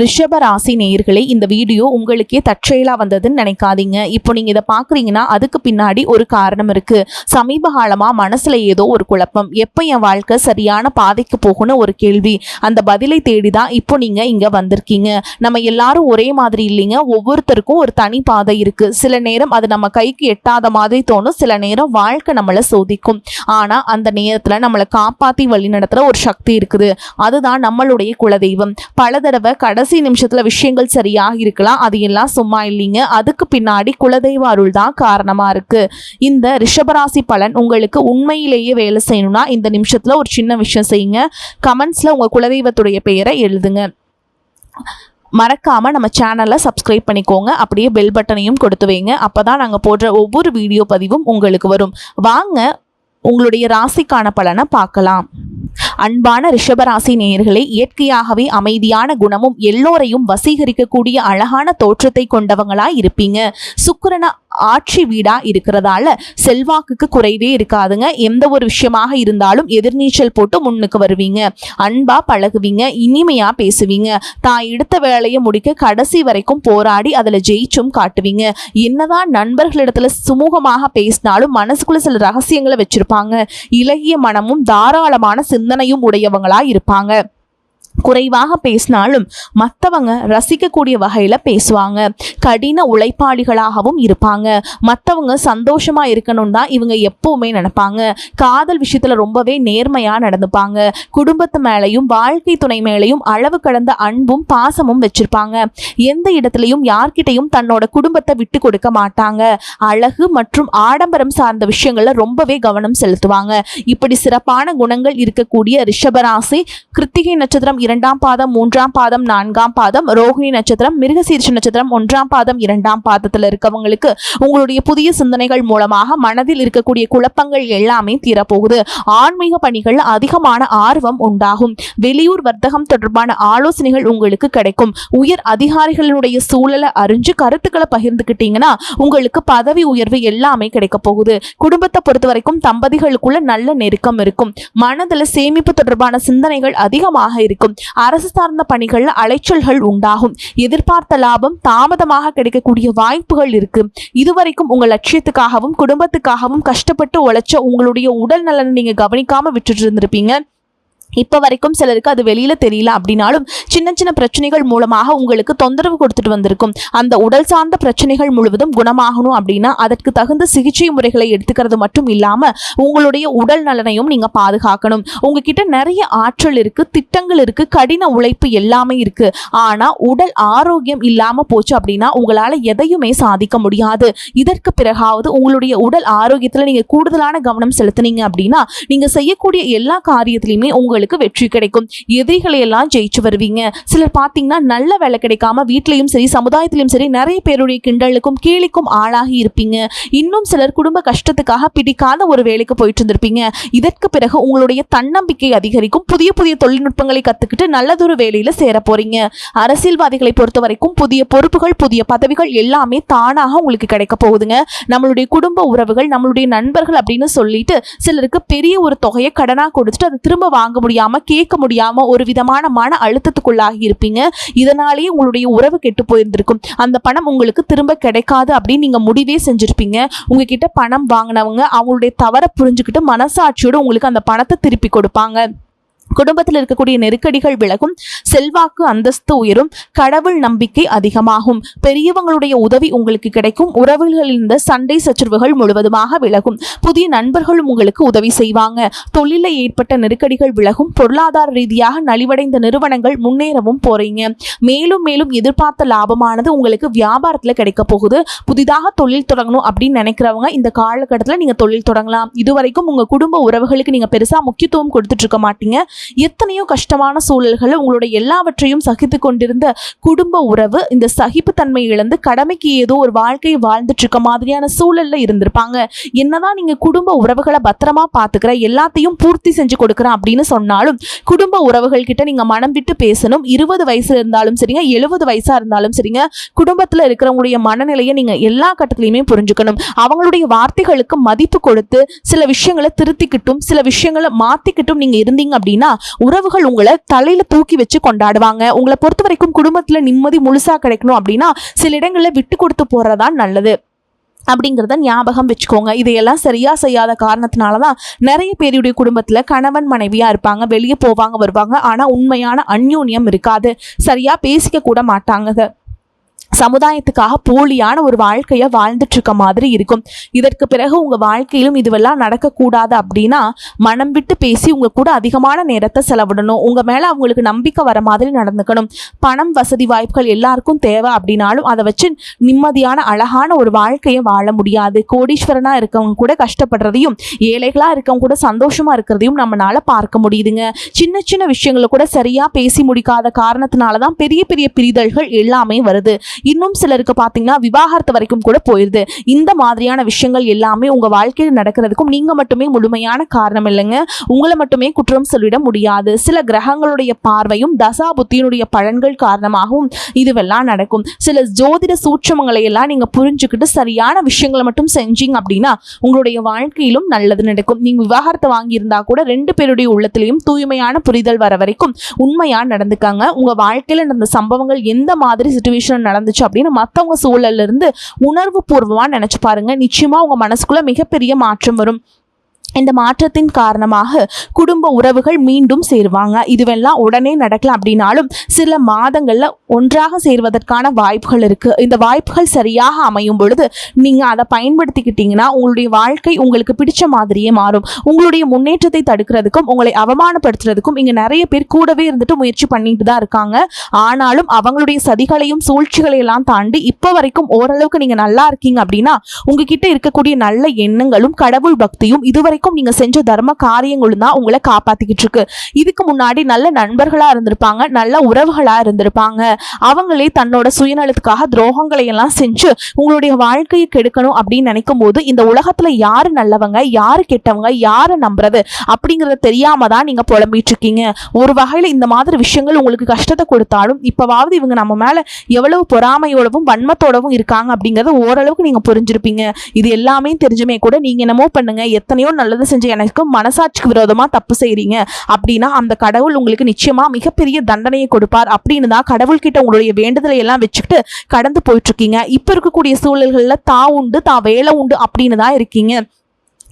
ரிஷப ராசி நேயர்களே, இந்த வீடியோ உங்களுக்கே தற்செயலா வந்ததுன்னு நினைக்காதீங்க. இப்போ நீங்க இதை பாக்குறீங்கன்னா அதுக்கு பின்னாடி ஒரு காரணம் இருக்கு. சமீப காலமா மனசுல ஏதோ ஒரு குழப்பம், எப்ப என் வாழ்க்கை சரியான பாதைக்கு போகும்னு ஒரு கேள்வி. அந்த பதிலை தேடிதான் இப்போ நீங்க இங்க வந்திருக்கீங்க. நம்ம எல்லாரும் ஒரே மாதிரி இல்லைங்க. ஒவ்வொருத்தருக்கும் ஒரு தனி பாதை இருக்கு. சில நேரம் அது நம்ம கைக்கு எட்டாத மாதிரி தோணும், சில நேரம் வாழ்க்கை நம்மளை சோதிக்கும். ஆனா அந்த நேரத்துல நம்மளை காப்பாத்தி வழி நடத்துற ஒரு சக்தி இருக்குது. அதுதான் நம்மளுடைய குலதெய்வம். பல தடவை கடைசி நிமிஷத்துல விஷயங்கள் சரியாக இருக்கலாம், அது எல்லாம் சும்மா இல்லைங்க. அதுக்கு பின்னாடி குலதெய்வ அருள் தான் காரணமா இருக்கு. இந்த ரிஷபராசி பலன் உங்களுக்கு உண்மையிலேயே வேலை செய்யணும்னா இந்த நிமிஷத்துல ஒரு சின்ன விஷயம் செய்யுங்க. கமெண்ட்ஸ்ல உங்க குலதெய்வத்துடைய பெயரை எழுதுங்க. மறக்காம நம்ம சேனலை சப்ஸ்கிரைப் பண்ணிக்கோங்க. அப்படியே பெல் பட்டனையும் கொடுத்து வைங்க. அப்பதான் நாங்க போடுற ஒவ்வொரு வீடியோ பதிவும் உங்களுக்கு வரும். வாங்க உங்களுடைய ராசிக்கான பலனை பார்க்கலாம். அன்பான ரிஷபராசி நேயர்களே, இயற்கையாகவே அமைதியான குணமும் எல்லோரையும் வசீகரிக்கக்கூடிய அழகான தோற்றத்தை கொண்டவங்களா இருப்பீங்க. சுக்கிரன ஆட்சி வீடா இருக்கிறதால செல்வாக்குக்கு குறைவே இருக்காதுங்க. எந்த ஒரு விஷயமாக இருந்தாலும் எதிர்நீச்சல் போட்டு முன்னுக்கு வருவீங்க. அன்பா பழகுவீங்க, இனிமையா பேசுவீங்க. தான் எடுத்த வேலையை முடிக்க கடைசி வரைக்கும் போராடி அதுல ஜெயிச்சும் காட்டுவீங்க. என்னதான் நண்பர்களிடத்துல சுமூகமாக பேசினாலும் மனசுக்குள்ள சில ரகசியங்களை வச்சிருப்பாங்க. இலகிய மனமும் தாராளமான சிந்தனையும் உடையவங்களா இருப்பாங்க. குறைவாக பேசினாலும் மற்றவங்க ரசிக்கக்கூடிய வகையில பேசுவாங்க. கடின உழைப்பாளிகளாகவும் இருப்பாங்க. மற்றவங்க சந்தோஷமா இருக்கணும் தான் இவங்க எப்பவுமே நினைப்பாங்க. காதல் விஷயத்துல ரொம்பவே நேர்மையா நடந்துப்பாங்க. குடும்பத்து மேலையும் வாழ்க்கை துணை மேலையும் அளவு கடந்த அன்பும் பாசமும் வச்சிருப்பாங்க. எந்த இடத்துலையும் யார்கிட்டையும் தன்னோட குடும்பத்தை விட்டு கொடுக்க மாட்டாங்க. அழகு மற்றும் ஆடம்பரம் சார்ந்த விஷயங்கள்ல ரொம்பவே கவனம் செலுத்துவாங்க. இப்படி சிறப்பான குணங்கள் இருக்கக்கூடிய ரிஷபராசி கிருத்திகை நட்சத்திரம் 2ஆம் பாதம் 3ஆம் பாதம் 4ஆம் பாதம், ரோகிணி நட்சத்திரம் மிருகசீரிஷ நட்சத்திரம் 1ஆம் பாதம் 2ஆம் பாதத்துல இருக்கவங்களுக்கு உங்களுடைய புதிய சிந்தனைகள் மூலமாக மனதில் இருக்கக்கூடிய குழப்பங்கள் எல்லாமே தீரப்போகுது. ஆன்மீக பணிகள் அதிகமான ஆர்வம் உண்டாகும். வெளியூர் வர்த்தகம் தொடர்பான ஆலோசனைகள் உங்களுக்கு கிடைக்கும். உயர் அதிகாரிகளுடைய சூழலை அறிஞ்சு கருத்துக்களை பகிர்ந்துக்கிட்டீங்கன்னா உங்களுக்கு பதவி உயர்வு எல்லாமே கிடைக்க போகுது. குடும்பத்தை பொறுத்த வரைக்கும் தம்பதிகளுக்குள்ள நல்ல நெருக்கம் இருக்கும். மனதில் சேமிப்பு தொடர்பான சிந்தனைகள் அதிகமாக இருக்கும். அரசு சார்ந்த பணிகள்ல அலைச்சல்கள் உண்டாகும். எதிர்பார்த்த லாபம் தாமதமாக கிடைக்கக்கூடிய வாய்ப்புகள் இருக்கு. இதுவரைக்கும் உங்க லட்சியத்துக்காகவும் குடும்பத்துக்காகவும் கஷ்டப்பட்டு உழைச்ச உங்களுடைய உடல் நலனை நீங்க கவனிக்காம விட்டுட்டு இருந்திருப்பீங்க. இப்போ வரைக்கும் சிலருக்கு அது வெளியில தெரியல அப்படின்னாலும் சின்ன சின்ன பிரச்சனைகள் மூலமாக உங்களுக்கு தொந்தரவு கொடுத்துட்டு வந்திருக்கும். அந்த உடல் சார்ந்த பிரச்சனைகள் முழுவதும் குணமாகணும் அப்படின்னா அதற்கு தகுந்த சிகிச்சை முறைகளை எடுத்துக்கிறது மட்டும் இல்லாம உங்களுடைய உடல் நலனையும் நீங்க பாதுகாக்கணும். உங்ககிட்ட நிறைய ஆற்றல் இருக்கு, திட்டங்கள் இருக்கு, கடின உழைப்பு எல்லாமே இருக்கு. ஆனா உடல் ஆரோக்கியம் இல்லாம போச்சு அப்படின்னா உங்களால எதையுமே சாதிக்க முடியாது. இதற்கு பிறகாவது உங்களுடைய உடல் ஆரோக்கியத்துல நீங்க கூடுதலான கவனம் செலுத்தினீங்க அப்படின்னா நீங்க செய்யக்கூடிய எல்லா காரியத்திலையுமே உங்களுக்கு வெற்றி கிடைக்கும். எதிரிகளை எல்லாம் ஜெயிச்சு வருவீங்க. சிலர் பாத்தீங்கன்னா நல்ல வேலை கிடைக்காம வீட்லயும் சரி சமுதாயத்திலும் சரி நிறைய பேருடைய கிண்டலுக்கும் கேலிக்கும் ஆளாகி இருப்பீங்க. இன்னும் சிலர் குடும்ப கஷ்டத்துக்காக பிடிக்காத ஒரு வேலைக்கு போயிட்டு இருந்திருப்பீங்க. இதற்கு பிறகு உங்களுடைய தன்னம்பிக்கை அதிகரிக்கும். புதிய புதிய தொழில்நுட்பங்களை கத்துக்கிட்டு நல்லதொரு வேலையில சேர போறீங்க. அரசியல்வாதிகளை பொறுத்த வரைக்கும் புதிய பொறுப்புகள் புதிய பதவிகள் எல்லாமே தானாக உங்களுக்கு கிடைக்க போகுதுங்க. நம்மளுடைய குடும்ப உறவுகள் நம்மளுடைய நண்பர்கள் அப்படின்னு சொல்லிட்டு சிலருக்கு பெரிய ஒரு தொகையை கடனா கொடுத்துட்டு அதை திரும்ப வாங்க முடியாம கேட்க முடியாம ஒரு விதமான மன அழுத்தத்துக்குள்ளாகி இருப்பீங்க. இதனாலேயே உங்களுடைய உறவு கெட்டு போயிருந்திருக்கும். அந்த பணம் உங்களுக்கு திரும்ப கிடைக்காது அப்படின்னு நீங்க முடிவே செஞ்சிருப்பீங்க. உங்ககிட்ட பணம் வாங்கினவங்க அவங்களுடைய தவறை புரிஞ்சுக்கிட்டு மனசாட்சியோடு உங்களுக்கு அந்த பணத்தை திருப்பி கொடுப்பாங்க. குடும்பத்தில் இருக்கக்கூடிய நெருக்கடிகள் விலகும். செல்வாக்கு அந்தஸ்து உயரும். கடவுள் நம்பிக்கை அதிகமாகும். பெரியவங்களுடைய உதவி உங்களுக்கு கிடைக்கும். உறவுகளில் இருந்த சண்டை சச்சரவுகள் முழுவதுமாக விலகும். புதிய நண்பர்களும் உங்களுக்கு உதவி செய்வாங்க. தொழிலில் ஏற்பட்ட நெருக்கடிகள் விலகும். பொருளாதார ரீதியாக நலிவடைந்த நிறுவனங்கள் முன்னேறவும் போறீங்க. மேலும் மேலும் எதிர்பார்த்த லாபமானது உங்களுக்கு வியாபாரத்தில் கிடைக்க போகுது. புதிதாக தொழில் தொடங்கணும் அப்படின்னு நினைக்கிறவங்க இந்த காலகட்டத்தில் நீங்க தொழில் தொடங்கலாம். இதுவரைக்கும் உங்க குடும்ப உறவுகளுக்கு நீங்க பெருசா முக்கியத்துவம் கொடுத்துட்டு இருக்க மாட்டீங்க. எத்தனையோ கஷ்டமான சூழல்களை உங்களுடைய எல்லாவற்றையும் சகித்து கொண்டிருந்த குடும்ப உறவு இந்த சகிப்புத்தன்மை இழந்து கடமைக்கு ஏதோ ஒரு வாழ்க்கையை வாழ்ந்துட்டு இருக்க மாதிரியான சூழல்ல இருந்திருப்பாங்க. என்னதான் நீங்க குடும்ப உறவுகளை பத்திரமா பாத்துக்கிற எல்லாத்தையும் பூர்த்தி செஞ்சு கொடுக்குறேன் அப்படின்னு சொன்னாலும் குடும்ப உறவுகள் கிட்ட நீங்க மனம் விட்டு பேசணும். 20 வயசுல இருந்தாலும் சரிங்க 70 வயசா இருந்தாலும் சரிங்க குடும்பத்துல இருக்கிறவங்களுடைய மனநிலையை நீங்க எல்லா கட்டத்திலையுமே புரிஞ்சுக்கணும். அவங்களுடைய வார்த்தைகளுக்கு மதிப்பு கொடுத்து சில விஷயங்களை திருத்திக்கிட்டும் சில விஷயங்களை மாத்திக்கிட்டும் நீங்க இருந்தீங்க அப்படின்னா உறவுகள் உங்களை தலையில தூக்கி வச்சு கொண்டாடுவாங்க. உங்களை பொறுத்த வரைக்கும் குடும்பத்துல நிம்மதி முழுசா கிடைக்கணும் அப்படின்னா சில இடங்கள்ல விட்டு கொடுத்து போறதான் நல்லது அப்படிங்கிறத ஞாபகம் வச்சுக்கோங்க. இதையெல்லாம் சரியா செய்யாத காரணத்தினாலதான் நிறைய பேருடைய குடும்பத்துல கணவன் மனைவியா இருப்பாங்க, வெளியே போவாங்க வருவாங்க, ஆனா உண்மையான அந்யோன்யம் இருக்காது, சரியா பேசிக்க கூட மாட்டாங்க, சமுதாயத்துக்காக போலியான ஒரு வாழ்க்கைய வாழ்ந்துட்டு இருக்க மாதிரி இருக்கும். இதற்கு பிறகு உங்க வாழ்க்கையிலும் இதுவெல்லாம் நடக்கக்கூடாது அப்படின்னா மனம் விட்டு பேசி உங்க கூட அதிகமான நேரத்தை செலவிடணும். உங்க மேல அவங்களுக்கு நம்பிக்கை வர மாதிரி நடந்துக்கணும். பணம் வசதி வாய்ப்புகள் எல்லாருக்கும் தேவை அப்படின்னாலும் அதை வச்சு நிம்மதியான அழகான ஒரு வாழ்க்கையை வாழ முடியாது. கோடீஸ்வரனா இருக்கவங்க கூட கஷ்டப்படுறதையும் ஏழைகளா இருக்கவங்க கூட சந்தோஷமா இருக்கிறதையும் நம்மளால பார்க்க முடியுதுங்க. சின்ன சின்ன விஷயங்களை கூட சரியா பேசி முடிக்காத காரணத்தினாலதான் பெரிய பெரிய பிரிதல்கள் எல்லாமே வருது. இன்னும் சிலருக்கு பார்த்தீங்கன்னா விவாகரத்து வரைக்கும் கூட போயிருது. இந்த மாதிரியான விஷயங்கள் எல்லாமே உங்க வாழ்க்கையில் நடக்கிறதுக்கும் நீங்க மட்டுமே முழுமையான காரணம் இல்லைங்க. உங்களை மட்டுமே குற்றம் சொல்லிட முடியாது. சில கிரகங்களுடைய பார்வையும் தசா புத்தியினுடைய பலன்கள் காரணமாகவும் இதுவெல்லாம் நடக்கும். சில ஜோதிட சூட்சமங்களை எல்லாம் நீங்க புரிஞ்சுக்கிட்டு சரியான விஷயங்களை மட்டும் செஞ்சீங்க அப்படின்னா உங்களுடைய வாழ்க்கையிலும் நல்லது நடக்கும். நீங்க விவாகரத்தை வாங்கியிருந்தா கூட 2 பேருடைய உள்ளத்திலையும் தூய்மையான புரிதல் வர வரைக்கும் உண்மையா நடந்துக்காங்க. உங்க வாழ்க்கையில நடந்த சம்பவங்கள் எந்த மாதிரி சிச்சுவேஷன் நடந்துச்சு அப்படின்னு மற்றவங்க சூழல்ல இருந்து உணர்வு பூர்வமா நினைச்சு பாருங்க. நிச்சயமா உங்க மனசுக்குள்ள மிகப்பெரிய மாற்றம் வரும். இந்த மாற்றத்தின் காரணமாக குடும்ப உறவுகள் மீண்டும் சேருவாங்க. இதுவெல்லாம் உடனே நடக்கல அப்படின்னாலும் சில மாதங்கள்ல ஒன்றாக சேர்வதற்கான வாய்ப்புகள் இருக்கு. இந்த வாய்ப்புகள் சரியாக அமையும் பொழுது நீங்க அதை பயன்படுத்திக்கிட்டீங்கன்னா உங்களுடைய வாழ்க்கை உங்களுக்கு பிடிச்ச மாதிரியே மாறும். உங்களுடைய முன்னேற்றத்தை தடுக்கிறதுக்கும் உங்களை அவமானப்படுத்துறதுக்கும் இங்க நிறைய பேர் கூடவே இருந்துட்டு முயற்சி பண்ணிட்டு தான் இருக்காங்க. ஆனாலும் அவங்களுடைய சதிகளையும் சூழ்ச்சிகளையெல்லாம் தாண்டி இப்போ வரைக்கும் ஓரளவுக்கு நீங்க நல்லா இருக்கீங்க அப்படின்னா உங்ககிட்ட இருக்கக்கூடிய நல்ல எண்ணங்களும் கடவுள் பக்தியும் இதுவரை நீங்க செஞ்ச தர்ம காரியங்களும் தான் உங்களை காப்பாத்திக்கிட்டு இருக்கு. இதுக்கு முன்னாடி நல்ல நண்பர்களா இருந்திருப்பாங்க, நல்ல உறவுகளா இருந்திருப்பாங்க. அவங்களே தன்னோட சுயநலத்துக்காக துரோகங்களை எல்லாம் செஞ்சு உங்களுடைய வாழ்க்கையை கெடுக்கணும் அப்படின்னு நினைக்கும் போது இந்த உலகத்துல யாரு நல்லவங்க யாரு கெட்டவங்க யாரை நம்புறது அப்படிங்கறத தெரியாம தான் நீங்க புலம்பிட்டு இருக்கீங்க. ஒரு வகையில இந்த மாதிரி விஷயங்கள் உங்களுக்கு கஷ்டத்தை கொடுத்தாலும் இப்பவாவது இவங்க நம்ம மேல எவ்வளவு பொறாமையோடவும் வன்மத்தோடவும் இருக்காங்க அப்படிங்கறத ஓரளவுக்கு நீங்க புரிஞ்சிருப்பீங்க. இது எல்லாமே தெரிஞ்சுமே கூட நீங்க என்னமோ பண்ணுங்க, எத்தனையோ நல்லது செஞ்சு எனக்கு மனசாட்சிக்கு விரோதமா தப்பு செய்றீங்க அப்படின்னா அந்த கடவுள் உங்களுக்கு நிச்சயமா மிகப்பெரிய தண்டனையை கொடுப்பார் அப்படின்னு தான் கடவுள் கிட்ட உங்களுடைய வேண்டுதலை எல்லாம் வச்சுக்கிட்டு கடந்து போயிட்டு இருக்கீங்க. இப்ப இருக்கக்கூடிய சூழல்கள்ல தான் உண்டு தான் வேலை உண்டு அப்படின்னு தான் இருக்கீங்க.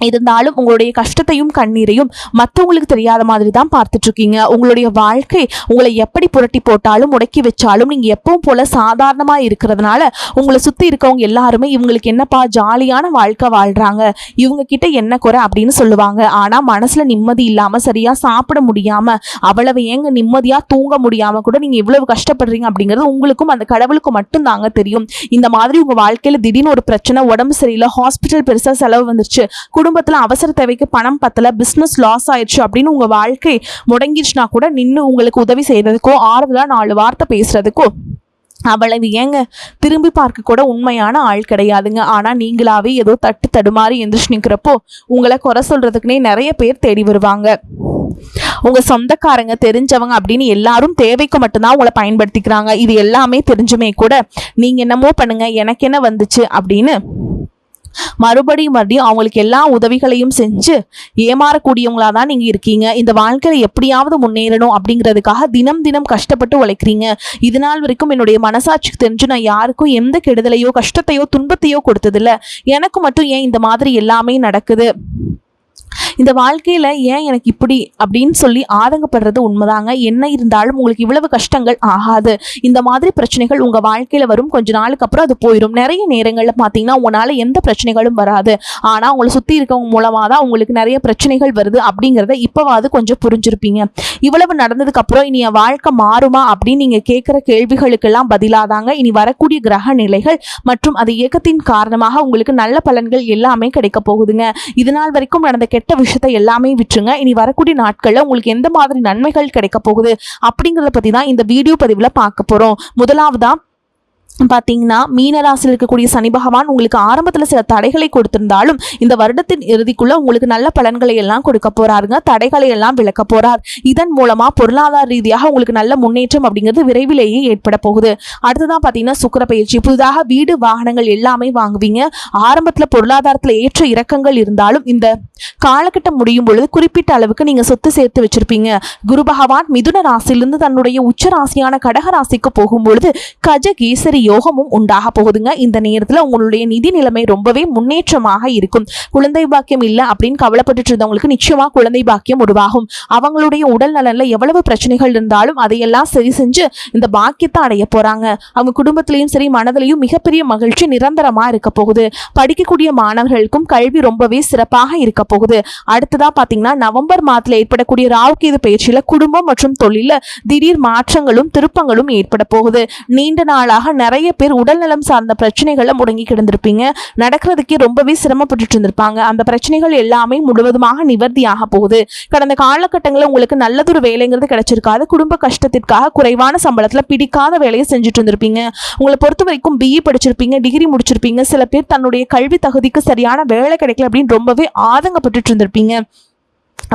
இருந்தாலும் உங்களுடைய கஷ்டத்தையும் கண்ணீரையும் மற்றவங்களுக்கு தெரியாத மாதிரி தான் பார்த்துட்டு இருக்கீங்க. உங்களுடைய வாழ்க்கை உங்களை எப்படி புரட்டி போட்டாலும் முடக்கி வச்சாலும் நீங்க எப்பவும் போல சாதாரணமா இருக்கிறதுனால உங்களை சுத்தி இருக்கவங்க எல்லாருமே இவங்களுக்கு என்னப்பா ஜாலியான வாழ்க்கை வாழ்றாங்க, இவங்க கிட்ட என்ன குறை அப்படின்னு சொல்லுவாங்க. ஆனா மனசுல நிம்மதி இல்லாம சரியா சாப்பிட முடியாம அவ்வளவு ஏங்க நிம்மதியா தூங்க முடியாம கூட நீங்க இவ்வளவு கஷ்டப்படுறீங்க அப்படிங்கிறது உங்களுக்கும் அந்த கடவுளுக்கு மட்டும் தாங்க தெரியும். இந்த மாதிரி உங்க வாழ்க்கையில திடீர்னு ஒரு பிரச்சனை, உடம்பு சரியில்லை, ஹாஸ்பிட்டல் பெருசா செலவு வந்துருச்சு, குடும்பத்துல அவசர தேவைக்கு பணம் பத்தல, பிசினஸ் லாஸ் ஆயிடுச்சு அப்படின்னு உங்க வாழ்க்கை முடங்கிடுச்சுனா கூட நின்று உங்களுக்கு உதவி செய்யறதுக்கோ ஆறுதலா 4 வார்த்தை பேசுறதுக்கோ அவ்வளவு ஏங்க திரும்பி பார்க்க கூட உண்மையான ஆள் கிடையாதுங்க. ஆனா நீங்களாவே ஏதோ தட்டு தடுமாறி எந்திரிச்சு நிற்கிறப்போ உங்களை குறை சொல்றதுக்குன்னே நிறைய பேர் தேடி வருவாங்க. உங்க சொந்தக்காரங்க தெரிஞ்சவங்க அப்படின்னு எல்லாரும் தேவைக்கு மட்டும்தான் உங்களை பயன்படுத்திக்கிறாங்க. இது எல்லாமே தெரிஞ்சுமே கூட நீங்க என்னமோ பண்ணுங்க எனக்கு என்ன வந்துச்சு அப்படின்னு மறுபடியும் அவங்களுக்கு எல்லா உதவிகளையும் செஞ்சு ஏமாறக்கூடியவங்களா தான் நீங்க இருக்கீங்க. இந்த வாழ்க்கையில எப்படியாவது முன்னேறணும் அப்படிங்கிறதுக்காக தினம் தினம் கஷ்டப்பட்டு உழைக்கிறீங்க. இது நாள் வரைக்கும் என்னுடைய மனசாட்சிக்கு தெரிஞ்சு நான் யாருக்கும் எந்த கெடுதலையோ கஷ்டத்தையோ துன்பத்தையோ கொடுத்ததில்ல, எனக்கு மட்டும் ஏன் இந்த மாதிரி எல்லாமே நடக்குது, இந்த வாழ்க்கையில ஏன் எனக்கு இப்படி அப்படின்னு சொல்லி ஆதங்கப்படுறது உண்மைதாங்க. என்ன இருந்தாலும் உங்களுக்கு இவ்வளவு கஷ்டங்கள் ஆகாது. இந்த மாதிரி பிரச்சனைகள் உங்க வாழ்க்கையில வரும், கொஞ்ச நாளுக்கு அப்புறம் அது போயிடும். நிறைய நேரங்கள்ல பாத்தீங்கன்னா உங்களால எந்த பிரச்சனைகளும் வராது, ஆனா உங்களை சுத்தி இருக்கவங்க மூலமா தான் உங்களுக்கு நிறைய பிரச்சனைகள் வருது அப்படிங்கறத இப்பவாது கொஞ்சம் புரிஞ்சிருப்பீங்க. இவ்வளவு நடந்ததுக்கு அப்புறம் இனி என் வாழ்க்கை மாறுமா அப்படின்னு நீங்க கேட்கிற கேள்விகளுக்கெல்லாம் பதிலாதாங்க இனி வரக்கூடிய கிரக நிலைகள் மற்றும் அது இயக்கத்தின் காரணமாக உங்களுக்கு நல்ல பலன்கள் எல்லாமே கிடைக்க போகுதுங்க. இதனால் வரைக்கும் நடந்த கெட்ட விஷயத்தை எல்லாமே விட்டுருங்க. இனி வரக்கூடிய நாட்கள்ல உங்களுக்கு எந்த மாதிரி நன்மைகள் கிடைக்க போகுது அப்படிங்கறத பத்தி தான் இந்த வீடியோ பதிவுல பார்க்க போறோம். முதலாவதா பார்த்தீங்கன்னா மீனராசியில் இருக்கக்கூடிய சனி பகவான் உங்களுக்கு ஆரம்பத்தில் சில தடைகளை கொடுத்திருந்தாலும் இந்த வருடத்தின் இறுதிக்குள்ள உங்களுக்கு நல்ல பலன்களை எல்லாம் கொடுக்க போறாருங்க. தடைகளை எல்லாம் விளக்க போறார். இதன் மூலமா பொருளாதார ரீதியாக உங்களுக்கு நல்ல முன்னேற்றம் அப்படிங்கிறது விரைவிலேயே ஏற்பட போகுது. அடுத்ததான் பார்த்தீங்கன்னா சுக்கிர பயிற்சி. புதிதாக வீடு வாகனங்கள் எல்லாமே வாங்குவீங்க. ஆரம்பத்தில் பொருளாதாரத்தில் ஏற்ற இறக்கங்கள் இருந்தாலும் இந்த காலகட்டம் முடியும் பொழுது குறிப்பிட்ட அளவுக்கு நீங்க சொத்து சேர்த்து வச்சிருப்பீங்க. குரு பகவான் மிதுன ராசியிலிருந்து தன்னுடைய உச்ச ராசியான கடக ராசிக்கு போகும் பொழுது கஜகேசரி யோகமும் உண்டாக போகுதுங்க. இந்த நேரத்தில் உங்களுடைய நிதி நிலைமை ரொம்பவே முன்னேற்றமாக இருக்கும். குழந்தை பாக்கியம் இல்லை அப்படின்னு கவலைப்பட்டு இருந்தவங்களுக்கு நிச்சயமா குழந்தை பாக்கியம் உருவாகும். அவங்களுடைய உடல் நலன்ல எவ்வளவு பிரச்சனைகள் இருந்தாலும் அதையெல்லாம் சரி செஞ்சு இந்த பாக்கியத்தை அடைய போறாங்க. அவங்க குடும்பத்திலையும் சரி மனதிலையும் மிகப்பெரிய மகிழ்ச்சி நிரந்தரமா இருக்க போகுது. படிக்கக்கூடிய மாணவர்களுக்கும் கல்வி ரொம்பவே சிறப்பாக இருக்க போகுது. அடுத்ததா பாத்தீங்கன்னா நவம்பர் மாதத்துல ஏற்படக்கூடிய ராகுகேது பயிற்சியில குடும்பம் மற்றும் தொழில திடீர் மாற்றங்களும் திருப்பங்களும் ஏற்பட போகுது. நீண்ட நாளாக நிறைய பேர் உடல்நலம் சார்ந்த பிரச்சனைகளை முடங்கி கிடந்திருப்பீங்க. நடக்கிறதுக்கே ரொம்பவே சிரமப்பட்டு இருந்திருப்பாங்க. அந்த பிரச்சனைகள் எல்லாமே முழுவதுமாக நிவர்த்தியாக போகுது. கடந்த காலகட்டங்களில் உங்களுக்கு நல்லதொரு வேலைங்கிறது கிடைச்சிருக்காது. குடும்ப கஷ்டத்திற்காக குறைவான சம்பளத்துல பிடிக்காத வேலையை செஞ்சுட்டு இருந்திருப்பீங்க. உங்களை பொறுத்த வரைக்கும் பிஇ படிச்சிருப்பீங்க, டிகிரி முடிச்சிருப்பீங்க. சில பேர் தன்னுடைய கல்வி தகுதிக்கு சரியான வேலை கிடைக்கல அப்படின்னு ரொம்பவே ஆதங்கப்பட்டு இருந்திருப்பீங்க.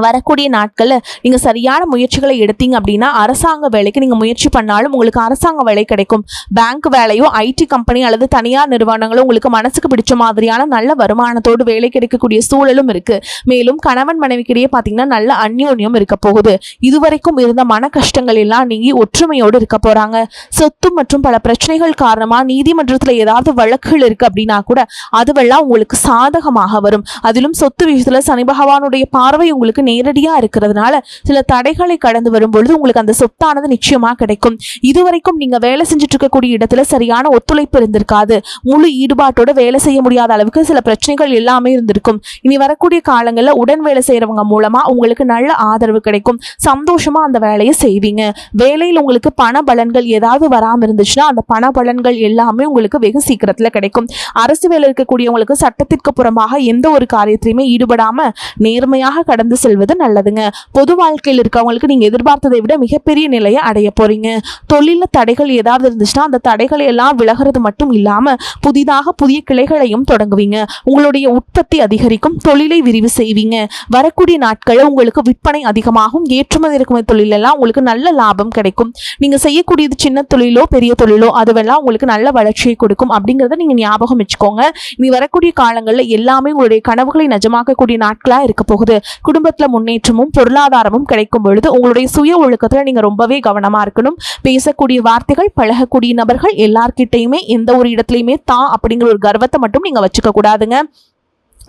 வரக்கூடிய நாட்களில் நீங்கள் சரியான முயற்சிகளை எடுத்தீங்க அப்படின்னா அரசாங்க வேலைக்கு நீங்கள் முயற்சி பண்ணாலும் உங்களுக்கு அரசாங்க வேலை கிடைக்கும். பேங்க் வேலையோ ஐடி கம்பெனி அல்லது தனியார் நிறுவனங்களோ உங்களுக்கு மனசுக்கு பிடிச்ச மாதிரியான நல்ல வருமானத்தோடு வேலை கிடைக்கக்கூடிய சூழலும் இருக்கு. மேலும் கணவன் மனைவிக்கிடையே பார்த்தீங்கன்னா நல்ல அந்யோன்யம் இருக்க போகுது. இதுவரைக்கும் இருந்த மன கஷ்டங்கள் எல்லாம் நீங்கி ஒற்றுமையோடு இருக்க போறாங்க. சொத்து மற்றும் பல பிரச்சனைகள் காரணமா நீதிமன்றத்தில் ஏதாவது வழக்குகள் இருக்கு அப்படின்னா கூட அதுவெல்லாம் உங்களுக்கு சாதகமாக வரும். அதிலும் சொத்து விஷயத்துல சனி பகவானுடைய பார்வை உங்களுக்கு நேரடியா இருக்கிறதுனால சில தடைகளை கடந்து வரும்பொழுது உங்களுக்கு அந்த சொத்தானது நிச்சயமா கிடைக்கும். இதுவரைக்கும் நீங்க வேலை செஞ்சுட்டு இருக்கக்கூடிய இடத்துல சரியான ஒத்துழைப்பு இருந்திருக்காது. முழு ஈடுபாட்டோட வேலை செய்ய முடியாத அளவுக்கு சில பிரச்சனைகள் எல்லாமே இருந்திருக்கும். இனி வரக்கூடிய காலங்களில் உடன் வேலை செய்யறவங்க மூலமா உங்களுக்கு நல்ல ஆதரவு கிடைக்கும். சந்தோஷமா அந்த வேலையை செய்வீங்க. வேலையில் உங்களுக்கு பண பலன்கள் ஏதாவது வராம இருந்துச்சுன்னா அந்த பண பலன்கள் எல்லாமே உங்களுக்கு வெகு சீக்கிரத்துல கிடைக்கும். அரசு வேலை இருக்கக்கூடியவங்களுக்கு சட்டத்திற்கு புறமாக எந்த ஒரு காரியத்திலையுமே ஈடுபடாம நேர்மையாக கடந்து செல்வது நல்லதுங்க. பொது வாழ்க்கையில் இருக்கவங்களுக்கு நீங்க எதிர்பார்த்ததை விட மிகப்பெரிய நிலையை அடைய போறீங்க. தொழில தடைகள் ஏதாவது இருந்துச்சுன்னா அந்த தடைகளை எல்லாம் விலகிறது மட்டும் இல்லாம புதிதாக புதிய கிளைகளையும் தொடங்குவீங்க. உங்களுடைய உற்பத்தி அதிகரிக்கும். தொழிலை விரிவு செய்வீங்க. வரக்கூடிய நாட்களில் உங்களுக்கு விற்பனை அதிகமாகும். ஏற்றுமதி இறக்குமதி தொழிலெல்லாம் உங்களுக்கு நல்ல லாபம் கிடைக்கும். நீங்க செய்யக்கூடியது சின்ன தொழிலோ பெரிய தொழிலோ அதுவெல்லாம் உங்களுக்கு நல்ல வளர்ச்சியை கொடுக்கும் அப்படிங்கிறத நீங்க ஞாபகம் வச்சுக்கோங்க. இனி வரக்கூடிய காலங்களில் எல்லாமே உங்களுடைய கனவுகளை நிஜமாக்கக்கூடிய நாட்களா இருக்க போகுது. குடும்பத்துல முன்னேற்றமும் பொருளாதாரமும் கிடைக்கும் பொழுது உங்களுடைய சுய ஒழுக்கத்துல நீங்க ரொம்பவே கவனமா இருக்கணும். பேசக்கூடிய வார்த்தைகள், பழகக்கூடிய நபர்கள் எல்லார்கிட்டையுமே எந்த ஒரு இடத்துலையுமே தான் அப்படிங்கிற ஒரு கர்வத்தை மட்டும் நீங்க வச்சுக்க கூடாதுங்க.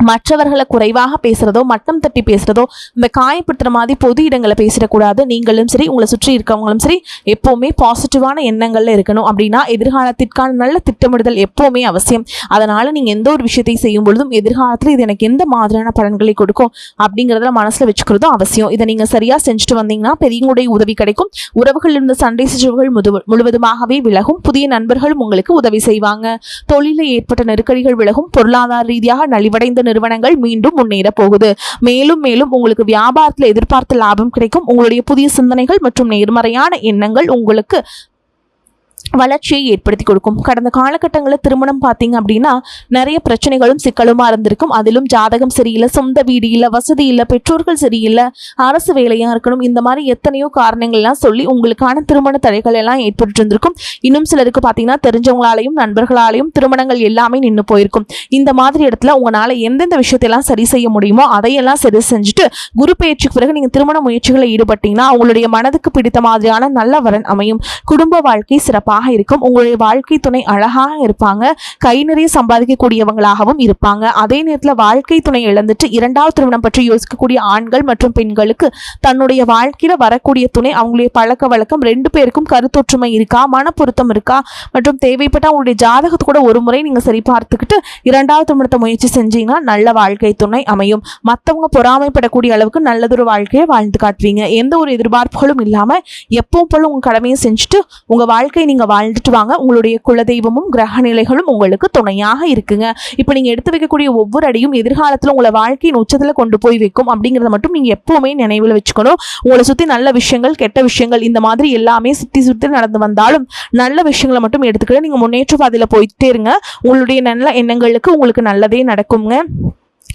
மற்றவர்களை குறைவாக பேசுறதோ மட்டம் தட்டி பேசுறதோ இந்த காயப்படுத்துற மாதிரி பொது இடங்களை பேசிடக்கூடாது. நீங்களும் சரி உங்களை சுற்றி இருக்கவங்களும் சரி எப்பவுமே பாசிட்டிவான எண்ணங்கள்ல இருக்கணும். அப்படின்னா எதிர்காலத்திற்கான நல்ல திட்டமிடுதல் எப்பவுமே அவசியம். அதனால நீங்க எந்த ஒரு விஷயத்தை செய்யும் பொழுதும் எதிர்காலத்தில் இது எனக்கு எந்த மாதிரியான பலன்களை கொடுக்கும் அப்படிங்கிறத மனசுல வச்சுக்கிறதும் அவசியம். இதை நீங்க சரியா செஞ்சுட்டு வந்தீங்கன்னா பெரியவங்களுடைய உதவி கிடைக்கும். உறவுகள் இருந்த சண்டை சிச்சுகள் முழுவதுமாகவே விலகும். புதிய நண்பர்களும் உங்களுக்கு உதவி செய்வாங்க. தொழிலில் ஏற்பட்ட நெருக்கடிகள் விலகும். பொருளாதார ரீதியாக நலிவடைந்த நிறுவனங்கள் மீண்டும் முன்னேற போகுது. மேலும் மேலும் உங்களுக்கு வியாபாரத்தில் எதிர்பார்த்த லாபம் கிடைக்கும். உங்களுடைய புதிய சிந்தனைகள் மற்றும் நேர்மறையான எண்ணங்கள் உங்களுக்கு வளர்ச்சியை ஏற்படுத்தி கொடுக்கும். கடந்த காலகட்டங்களில் திருமணம் பார்த்தீங்க அப்படின்னா நிறைய பிரச்சனைகளும் சிக்கலுமா இருந்திருக்கும். அதிலும் ஜாதகம் சரியில்லை, சொந்த வீடு இல்லை, வசதி இல்லை, பெற்றோர்கள் சரியில்லை, அரசு வேலையா இருக்கணும், இந்த மாதிரி எத்தனையோ காரணங்கள்லாம் சொல்லி உங்களுக்கான திருமண தடைகள் எல்லாம் ஏற்பட்டு இருந்திருக்கும். இன்னும் சிலருக்கு பார்த்தீங்கன்னா தெரிஞ்சவங்களாலையும் நண்பர்களாலையும் திருமணங்கள் எல்லாமே நின்று போயிருக்கும். இந்த மாதிரி இடத்துல உங்களால் எந்தெந்த விஷயத்தையெல்லாம் சரி செய்ய முடியுமோ அதையெல்லாம் சரி செஞ்சுட்டு குரு பயிற்சிக்கு பிறகு நீங்கள் திருமண முயற்சிகளை ஈடுபட்டீங்கன்னா உங்களுடைய மனதுக்கு பிடித்த மாதிரியான நல்ல வரன் அமையும். குடும்ப வாழ்க்கை சிறப்பாக இருக்கும். உங்களுடைய வாழ்க்கை துணை அழகாக இருப்பாங்க. கை நிறைய சம்பாதிக்கக்கூடியவங்களாகவும் இருப்பாங்க. அதே நேரத்தில் வாழ்க்கை துணை இழந்துட்டு இரண்டாவது திருமணம் பற்றி யோசிக்கக்கூடிய ஆண்கள் மற்றும் பெண்களுக்கு தன்னுடைய வாழ்க்கையில வரக்கூடிய துணை அவங்களுடைய பழக்க வழக்கம் ரெண்டு பேருக்கும் கருத்தொற்றுமை இருக்கா, மன பொருத்தம் இருக்கா மற்றும் தேவைப்பட்ட அவங்களுடைய ஜாதகத்தை கூட ஒரு முறை நீங்க சரி பார்த்துக்கிட்டு இரண்டாவது திருமணத்தை முயற்சி செஞ்சீங்கன்னா நல்ல வாழ்க்கை துணை அமையும். மற்றவங்க பொறாமைப்படக்கூடிய அளவுக்கு நல்லதொரு வாழ்க்கையை வாழ்ந்து காட்டுவீங்க. எந்த ஒரு எதிர்பார்ப்புகளும் இல்லாம எப்பவும் போல உங்க கடமையை செஞ்சுட்டு உங்க வாழ்க்கையை நீங்க வாழ்ந்துட்டு வாங்க. உங்களுடைய குலதெய்வமும் கிரக நிலைகளும் உங்களுக்கு துணையாக இருக்குங்க. இப்போ நீங்கள் எடுத்து வைக்கக்கூடிய ஒவ்வொரு அடியும் எதிர்காலத்தில் உங்களை வாழ்க்கையின் உச்சத்தில் கொண்டு போய் வைக்கும் அப்படிங்கிறத மட்டும் நீங்கள் எப்பவுமே நினைவில் வச்சுக்கணும். உங்களை சுற்றி நல்ல விஷயங்கள் கெட்ட விஷயங்கள் இந்த மாதிரி எல்லாமே சுற்றி சுற்றி நடந்து வந்தாலும் நல்ல விஷயங்களை மட்டும் எடுத்துக்கிட்டு நீங்கள் முன்னேற்ற பாதையில் போயிட்டே இருங்க. உங்களுடைய நல்ல எண்ணங்களுக்கு உங்களுக்கு நல்லதே நடக்குங்க.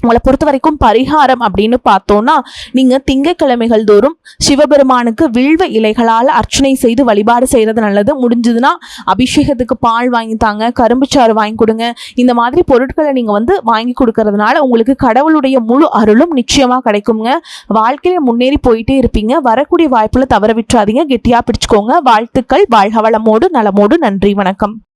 உங்களை பொறுத்த வரைக்கும் பரிகாரம் அப்படின்னு பார்த்தோன்னா, நீங்கள் திங்கட்கிழமைகள் தோறும் சிவபெருமானுக்கு வில்வ இலைகளால் அர்ச்சனை செய்து வழிபாடு செய்கிறது நல்லது. முடிஞ்சதுன்னா அபிஷேகத்துக்கு பால் வாங்கி தாங்க, கரும்புச்சாறு வாங்கி கொடுங்க. இந்த மாதிரி பொருட்களை நீங்கள் வாங்கி கொடுக்கறதுனால உங்களுக்கு கடவுளுடைய முழு அருளும் நிச்சயமாக கிடைக்குங்க. வாழ்க்கையில் முன்னேறி போயிட்டே இருப்பீங்க. வரக்கூடிய வாய்ப்புல தவற விட்டுறாதீங்க. கெட்டியாக பிடிச்சுக்கோங்க. வாழ்த்துக்கள். வாழ்க வளமோடு நலமோடு. நன்றி. வணக்கம்.